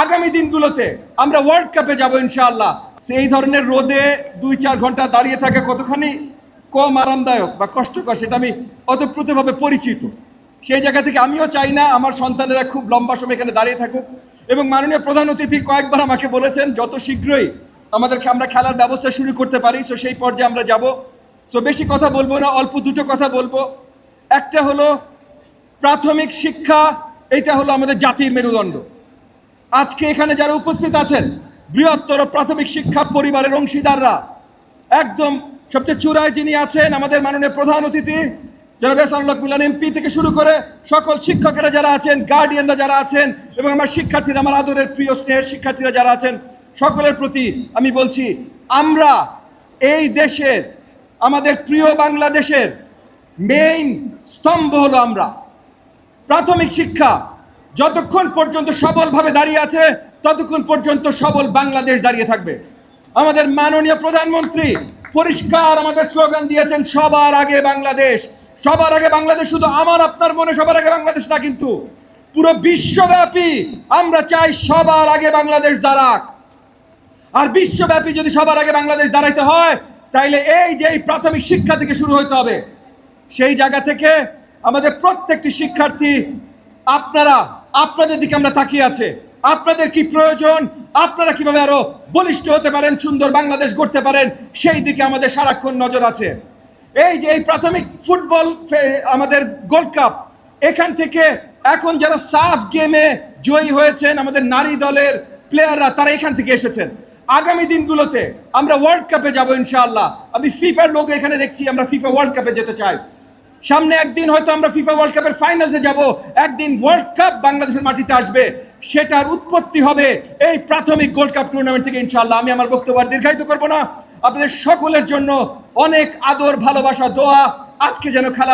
আগামী দিনগুলোতে আমরা ওয়ার্ল্ড কাপে যাব ইনশাআল্লাহ। এই ধরনের রোদে 2-4 ঘন্টা দাঁড়িয়ে থাকা কতখানি কম আরামদায়ক বা কষ্টকর সেটা আমি অতপ্রতভাবে পরিচিত। সেই জায়গা থেকে আমিও চাই না আমার সন্তানেরা খুব লম্বা সময় এখানে দাঁড়িয়ে থাকুক। এবং মাননীয় প্রধান অতিথি কয়েকবার আমাকে বলেছেন যত শীঘ্রই আমরা খেলার ব্যবস্থা শুরু করতে পারি, সো সেই পর্যায়ে আমরা যাব। সো বেশি কথা বলবো না, অল্প দুটো কথা বলবো। একটা হলো প্রাথমিক শিক্ষা, এটা হলো আমাদের জাতির মেরুদণ্ড। আজকে এখানে যারা উপস্থিত আছেন বৃহত্তর প্রাথমিক শিক্ষা পরিবারের অংশীদাররা, একদম সবচেয়ে চূড়ায় যিনি আছেন আমাদের মাননীয় প্রধান অতিথি জনাব এহসানুল হক মিলন এমপি থেকে শুরু করে সকল শিক্ষকেরা যারা আছেন, গার্ডিয়ানরা যারা আছেন এবং আমার শিক্ষার্থীরা, আমার আদরের প্রিয় স্নেহের শিক্ষার্থীরা যারা আছেন, সকলের প্রতি আমি বলছি, আমরা এই দেশের, আমাদের প্রিয় বাংলাদেশের মেইন স্তম্ভ হলো আমরা। প্রাথমিক শিক্ষা যতক্ষণ পর্যন্ত সবলভাবে দাঁড়িয়ে আছে ততক্ষণ পর্যন্ত সবল বাংলাদেশ দাঁড়িয়ে থাকবে। আমাদের মাননীয় প্রধানমন্ত্রী পরিষ্কার আমাদের স্লোগান দিয়েছেন, সবার আগে বাংলাদেশ। সবার আগে বাংলাদেশ শুধু আমার আপনার মনে সবার আগে বাংলাদেশ না, কিন্তু পুরো বিশ্বব্যাপী আমরা চাই সবার আগে বাংলাদেশ দাঁড়াক। আর বিশ্বব্যাপী যদি সবার আগে বাংলাদেশ দাঁড়াইতে হয় তাইলে এই যে প্রাথমিক শিক্ষা থেকে শুরু হতে হবে। সেই জায়গা থেকে আমাদের প্রত্যেকটি শিক্ষার্থী, আপনাদের দিকে আমরা তাকিয়ে আছে। আপনাদের কি প্রয়োজন, আপনারা কিভাবে আরো বলিষ্ঠ হতে পারেন, সুন্দর বাংলাদেশ গড়তে পারেন, সেই দিকে আমাদের সারাক্ষণ নজর আছে। এই যে এই প্রাথমিক ফুটবল আমাদের গোল্ড কাপ, এখান থেকে এখন যারা সাফ গেমে জয়ী হয়েছেন আমাদের নারী দলের প্লেয়াররা, তারা এখান থেকে এসেছেন। আগামী দিনগুলোতে আমরা ওয়ার্ল্ড কাপে যাব ইনশাআল্লাহ। আমি ফিফার লোগো এখানে দেখছি, আমরা ফিফা ওয়ার্ল্ড কাপে যেতে চাই। সামনে একদিন হয়তো আমরা ফিফা ওয়ার্ল্ড কাপের ফাইনালে যাব, একদিন ওয়ার্ল্ড কাপ বাংলাদেশের মাটিতে আসবে। সেটার উৎপত্তি হবে এই প্রাথমিক গোল্ড কাপ টুর্নামেন্ট থেকে ইনশাআল্লাহ। আমি আমার বক্তব্য দীর্ঘায়িত করব না। আপনাদের সকলের জন্য অনেক আদর, ভালোবাসা, দোয়া। আজকে যেন খেলা